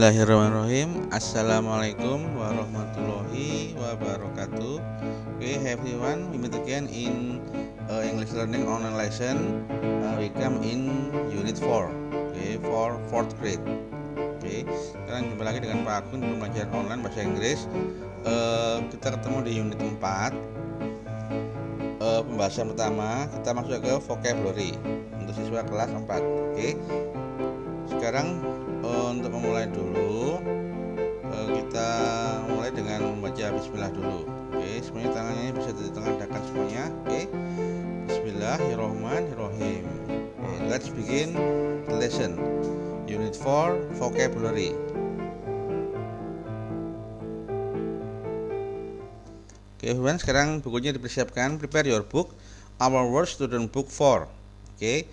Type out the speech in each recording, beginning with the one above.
Bismillahirrahmanirrahim. Assalamualaikum warahmatullahi wabarakatuh. Okay, everyone, we meet again in English learning online lesson. We come in unit 4. Okay, for 4th grade. Okay, sekarang jumpa lagi dengan Pak Agun di pembelajaran online bahasa Inggris. Kita ketemu di unit 4. Pembahasan pertama kita masuk ke vocabulary untuk siswa kelas 4. Okay. Sekarang untuk memulai dulu kita mulai dengan membaca bismillah dulu. Oke, semuanya tangannya bisa ditengadahkan semuanya. Oke. Bismillahirrahmanirrahim. Okay, let's begin the lesson. Unit 4 vocabulary. Oke, everyone, sekarang bukunya dipersiapkan. Prepare your book. Our Word Student Book 4. Oke.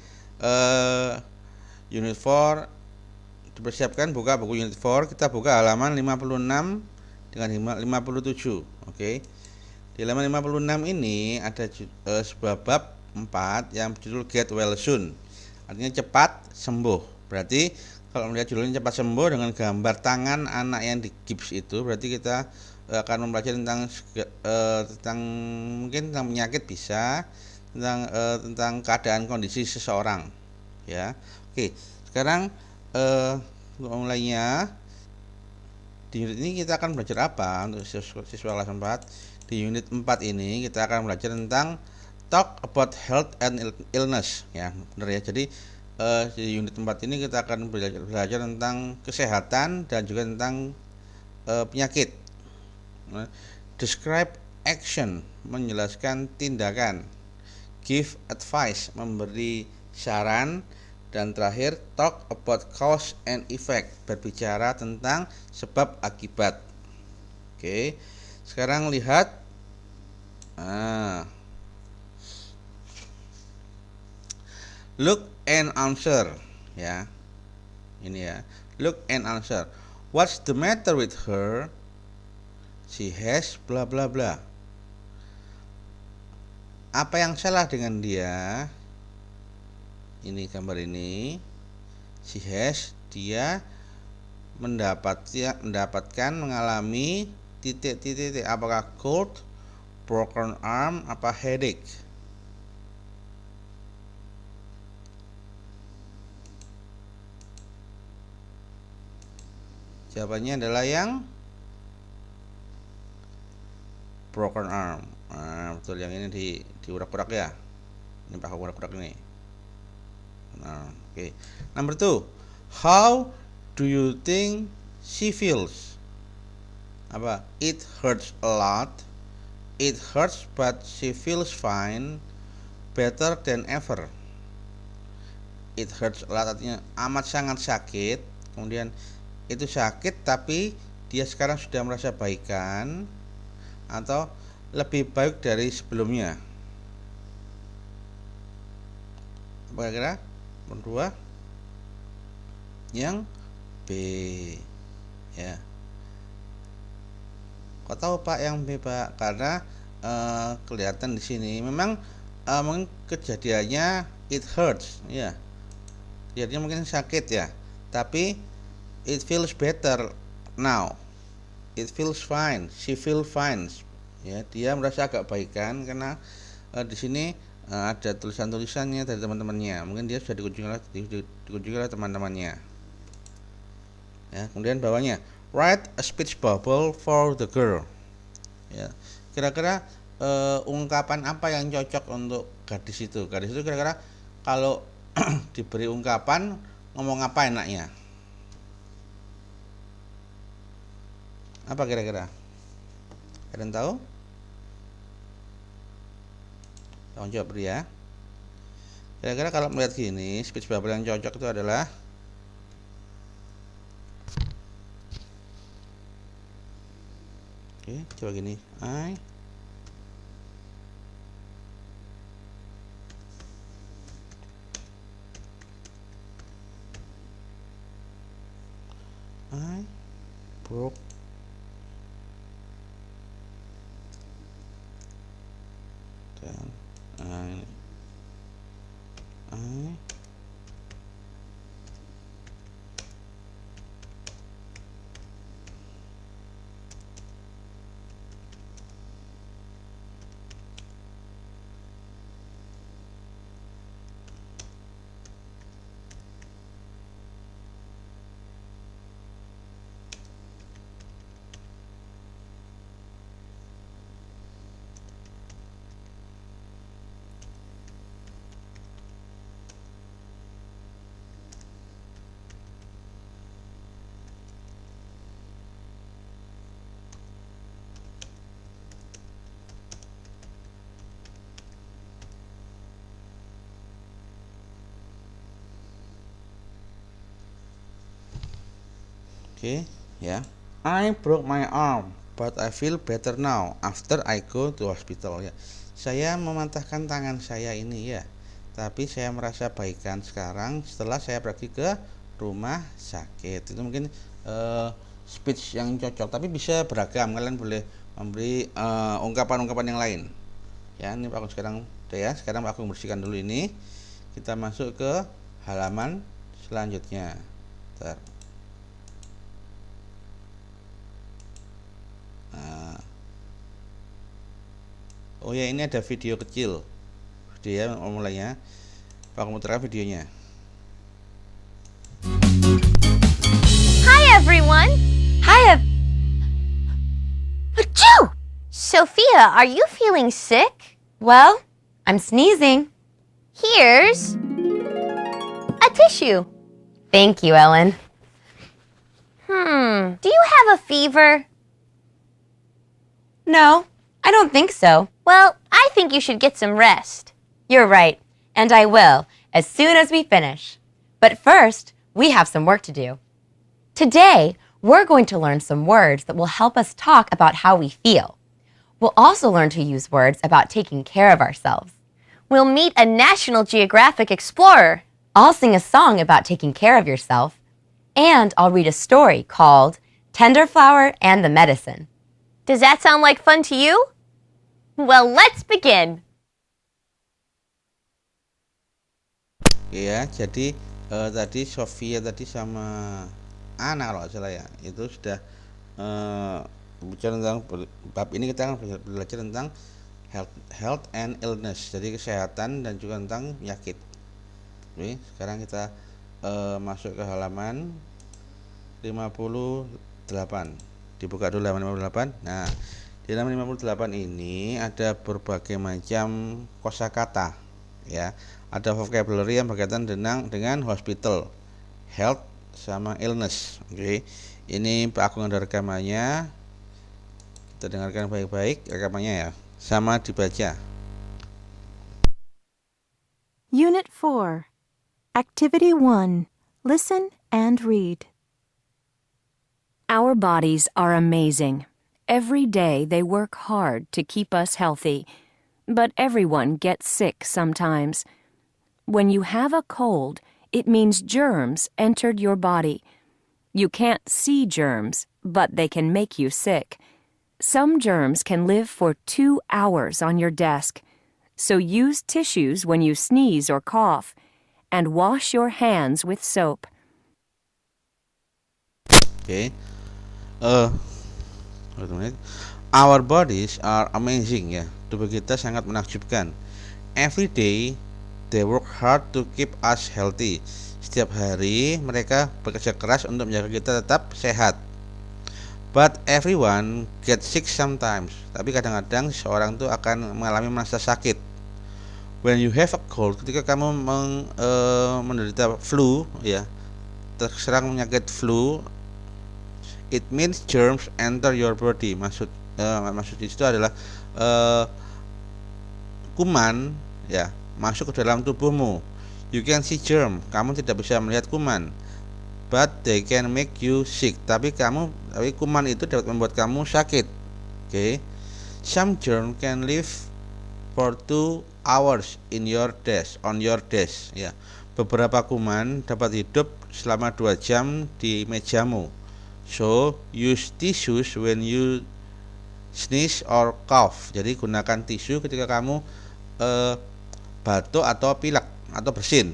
Unit 4 dipersiapkan, buka buku unit 4. Kita buka halaman 56 dengan 57. Oke. Di halaman 56 ini ada sebuah bab 4 yang berjudul Get Well Soon. Artinya cepat sembuh. Berarti kalau melihat judulnya cepat sembuh dengan gambar tangan anak yang digips itu, berarti kita akan mempelajari tentang mungkin tentang penyakit, bisa tentang keadaan kondisi seseorang, ya. Oke, sekarang untuk mulainya di unit ini kita akan belajar apa untuk siswa kelas 4. Di unit 4 ini kita akan belajar tentang talk about health and illness, ya, benar ya. Jadi di unit 4 ini kita akan belajar tentang kesehatan dan juga tentang penyakit. Describe action, menjelaskan tindakan. Give advice, memberi saran. Dan terakhir, talk about cause and effect, berbicara tentang sebab akibat. Oke, sekarang lihat. Look and answer, ya. Ini ya. Look and answer. What's the matter with her? She has bla bla bla. Apa yang salah dengan dia? Ini gambar ini. She has, dia mendapatkan, mengalami titik-titik. Apakah cold, broken arm, apa headache? Jawabannya adalah yang broken arm. Nah, betul, yang ini diurak-urak ya. Ini pakai urak-urak ini. Nah, okay. Number 2. How do you think she feels? Apa? It hurts a lot. It hurts but she feels fine, better than ever. It hurts a lot artinya amat sangat sakit. Kemudian itu sakit tapi dia sekarang sudah merasa baikan atau lebih baik dari sebelumnya. Apa kira-kira? Kedua, yang B, ya. Kok tahu Pak yang B, Pak? Karena kelihatan di sini memang mungkin kejadiannya it hurts, ya. Jadinya mungkin sakit ya. Tapi it feels better now. It feels fine. She feels fine. Ya, dia merasa agak baikan karena di sini ada tulisan-tulisannya dari teman-temannya. Mungkin dia sudah dikunjungi oleh teman-temannya. Ya, kemudian bawahnya, write a speech bubble for the girl. Ya, kira-kira ungkapan apa yang cocok untuk gadis itu? Gadis itu kira-kira kalau diberi ungkapan ngomong apa enaknya? Apa kira-kira? Kalian tahu? Tolong jawab ya. Kira-kira kalau melihat gini, speech bubble yang cocok itu adalah coba gini. I broke dan I Oke, ya. I broke my arm, but I feel better now after I go to hospital. Ya, saya mematahkan tangan saya ini ya, tapi saya merasa baikan sekarang setelah saya pergi ke rumah sakit. Itu mungkin speech yang cocok, tapi bisa beragam. Kalian boleh memberi ungkapan-ungkapan yang lain. Ya, ini aku sekarang ya. Sekarang aku bersihkan dulu ini. Kita masuk ke halaman selanjutnya. Bentar. Nah, oh ya, ini ada video kecil. Video ya, mulainya. Aku muterkan videonya. Hi everyone. Achoo! Sophia, are you feeling sick? Well, I'm sneezing. Here's a tissue. Thank you, Ellen. Do you have a fever? No, I don't think so. Well, I think you should get some rest. You're right, and I will, as soon as we finish. But first, we have some work to do. Today, we're going to learn some words that will help us talk about how we feel. We'll also learn to use words about taking care of ourselves. We'll meet a National Geographic explorer. I'll sing a song about taking care of yourself, and I'll read a story called Tender Flower and the Medicine. Does that sound like fun to you? Well, let's begin. Ya, jadi tadi Sofia tadi sama Ana kalau nggak salah ya, itu sudah bicara tentang bab ini. Kita akan belajar tentang health and illness, jadi kesehatan dan juga tentang penyakit. Oke, sekarang kita masuk ke halaman 58. Dibuka dulu halaman 58. Nah, di halaman 58 ini ada berbagai macam kosakata ya. Ada vocabulary yang berkaitan dengan hospital, health sama illness. Oke. Ini Pak Agung ada rekamannya. Kita dengarkan baik-baik rekamannya ya. Sama dibaca. Unit 4. Activity 1. Listen and read. Our bodies are amazing. Every day they work hard to keep us healthy. But everyone gets sick sometimes. When you have a cold, it means germs entered your body. You can't see germs, but they can make you sick. Some germs can live for 2 hours on your desk. So use tissues when you sneeze or cough, and wash your hands with soap. Oke. Our bodies are amazing ya. Tubuh kita sangat menakjubkan. Every day they work hard to keep us healthy. Setiap hari mereka bekerja keras untuk menjaga kita tetap sehat. But everyone gets sick sometimes. Tapi kadang-kadang seorang itu akan mengalami merasa sakit. When you have a cold, ketika kamu menderita flu ya, terserang penyakit flu, it means germs enter your body. Maksud itu adalah kuman ya masuk ke dalam tubuhmu. You can see germ, kamu tidak bisa melihat kuman, but they can make you sick. Tapi kuman itu dapat membuat kamu sakit. Okay. Some germ can live for 2 hours on your desk. Ya. Beberapa kuman dapat hidup selama 2 jam di mejamu. So use tissues when you sneeze or cough. Jadi gunakan tisu ketika kamu batuk atau pilek atau bersin.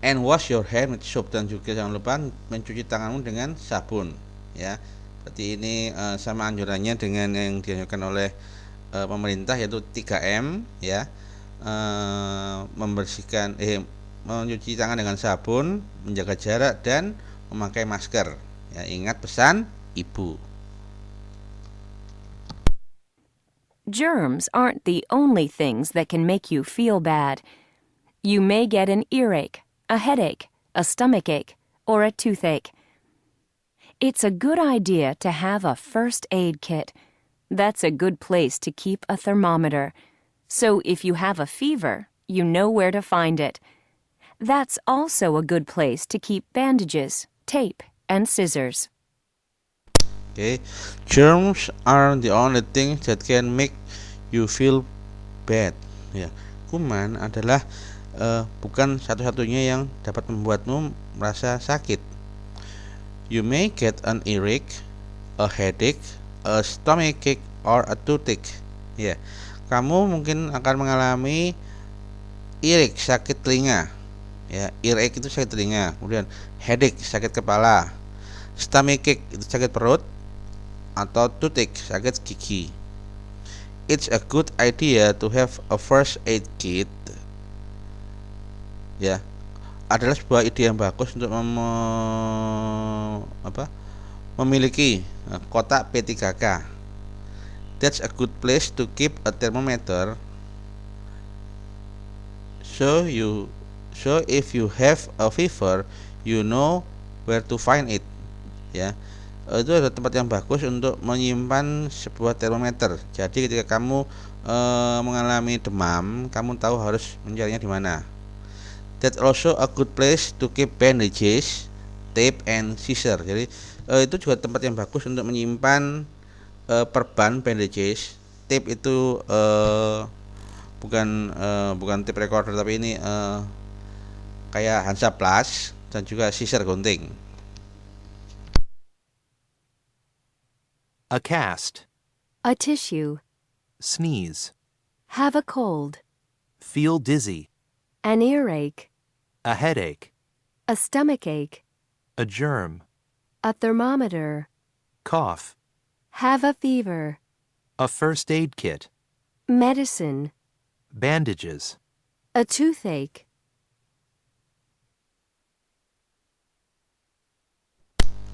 And wash your hand with soap, dan juga jangan lupa mencuci tanganmu dengan sabun ya. Seperti ini sama anjurannya dengan yang dianjurkan oleh pemerintah, yaitu 3M ya. Mencuci tangan dengan sabun, menjaga jarak, dan memakai masker ya. Ingat pesan ibu. Germs aren't the only things that can make you feel bad. You may get an earache, a headache, a stomachache, or a toothache. It's a good idea to have a first aid kit. That's a good place to keep a thermometer. So if you have a fever, you know where to find it. That's also a good place to keep bandages, tape, and scissors. Okay, germs are the only thing that can make you feel bad. Ya, kuman adalah bukan satu-satunya yang dapat membuatmu merasa sakit. You may get an earache, a headache, a stomachache, or a toothache. Ya, kamu mungkin akan mengalami earache, sakit telinga. Ya, earache itu sakit telinga. Kemudian headache, sakit kepala. Stomachache itu sakit perut. Atau toothache, sakit gigi. It's a good idea to have a first aid kit. Ya, adalah sebuah ide yang bagus untuk memiliki kotak P3K. That's a good place to keep a thermometer. So if you have a fever, you know where to find it. Ya. Itu adalah tempat yang bagus untuk menyimpan sebuah termometer. Jadi ketika kamu mengalami demam, kamu tahu harus mencarinya di mana. That's also a good place to keep bandages, tape, and scissors. Jadi itu juga tempat yang bagus untuk menyimpan perban, bandages. Tape itu bukan tape recorder, tapi ini kayak Hansaplast, dan juga scissors gunting. A cast. A tissue. Sneeze. Have a cold. Feel dizzy. An earache. A headache. A stomachache. A germ. A thermometer. Cough. Have a fever. A first aid kit. Medicine. Bandages. A toothache.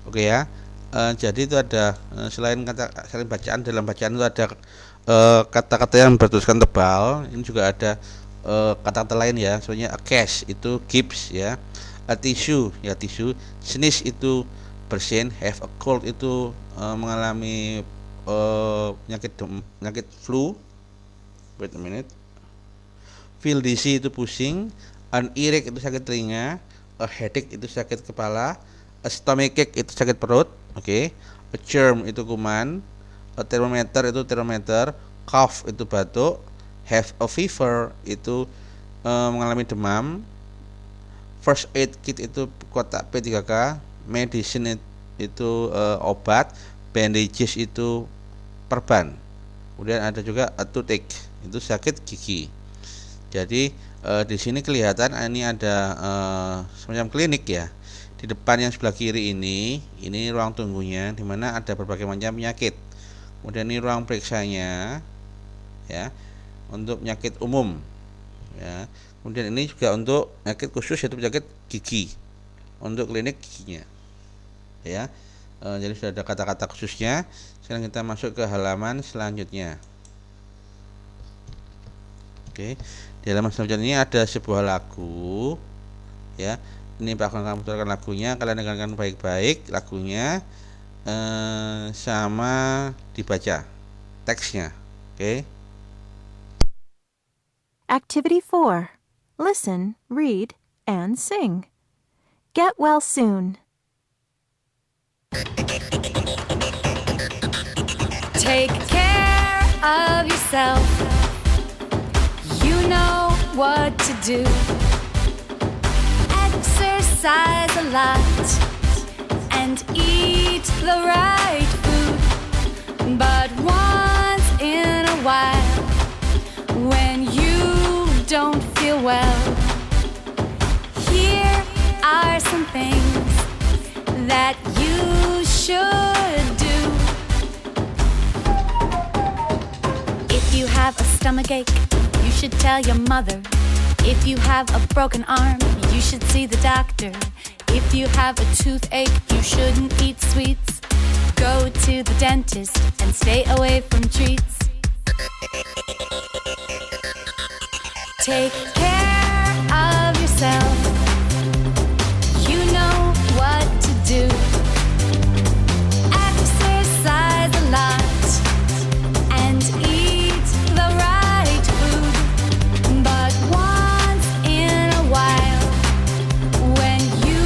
Oke ya. Jadi itu ada selain bacaan, dalam bacaan itu ada kata-kata yang bertuliskan tebal. Ini juga ada kata-kata lain ya. Sebenarnya a cast itu gips ya. A tissue ya tisu. Sneeze itu bersin. Have a cold itu mengalami penyakit flu. Wait a minute. Feel dizzy itu pusing. An earache itu sakit telinga. A headache itu sakit kepala. A stomachache itu sakit perut. Oke. A germ itu kuman. A thermometer itu termometer. Cough itu batuk. Have a fever itu mengalami demam. First aid kit itu kotak P3K. Medicine itu obat. Bandages itu perban. Kemudian ada juga a toothache itu sakit gigi. Jadi di sini kelihatan ini ada semacam klinik ya. Di depan yang sebelah kiri ini ruang tunggunya, di mana ada berbagai macam penyakit. Kemudian ini ruang periksanya, ya, untuk penyakit umum, ya. Kemudian ini juga untuk penyakit khusus, yaitu penyakit gigi, untuk klinik giginya, ya. Jadi sudah ada kata-kata khususnya. Sekarang kita masuk ke halaman selanjutnya. Oke, di halaman selanjutnya ini ada sebuah lagu, ya. Ini akan kamu putarkan lagunya, kalian dengarkan baik-baik lagunya sama dibaca teksnya. Oke. Activity 4. Listen, read, and sing. Get well soon. Take care of yourself. You know what to do. Exercise a lot and eat the right food. But once in a while, when you don't feel well, here are some things that you should do. If you have a stomachache, you should tell your mother. If you have a broken arm, you should see the doctor. If you have a toothache, you shouldn't eat sweets. Go to the dentist and stay away from treats. Take care of yourself. You know what to do. Exercise a lot and eat the right food. But once in a while, when you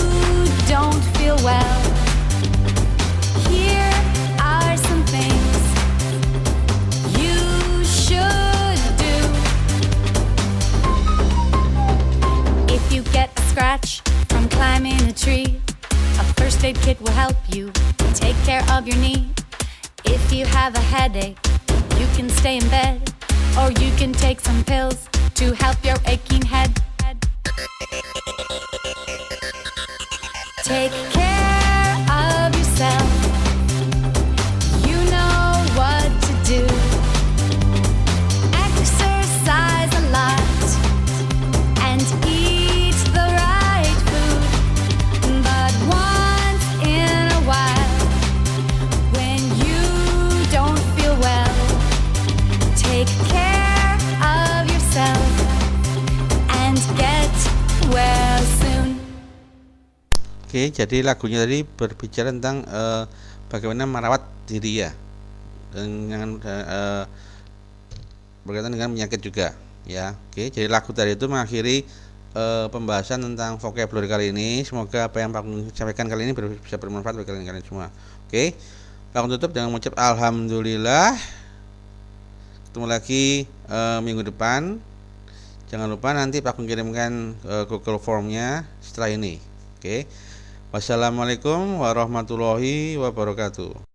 don't feel well, of your knee. If you have a headache, you can stay in bed, or you can take some pills to help your aching head. Take care of yourself. You know what to do. Exercise a lot and eat the right food. But once in a while, when you don't feel well, take care of yourself and get well soon. Oke, jadi lagunya tadi berbicara tentang bagaimana merawat diri ya, dengan berkaitan dengan penyakit juga, ya. Oke, jadi lagu tadi itu mengakhiri pembahasan tentang vocabulary kali ini. Semoga apa yang Pak Gung sampaikan kali ini bisa bermanfaat bagi kalian semua. Oke, Pak Gung tutup dengan mengucap alhamdulillah. Ketemu lagi minggu depan. Jangan lupa nanti Pak Gung kirimkan Google Formnya setelah ini. Oke. Wassalamualaikum warahmatullahi wabarakatuh.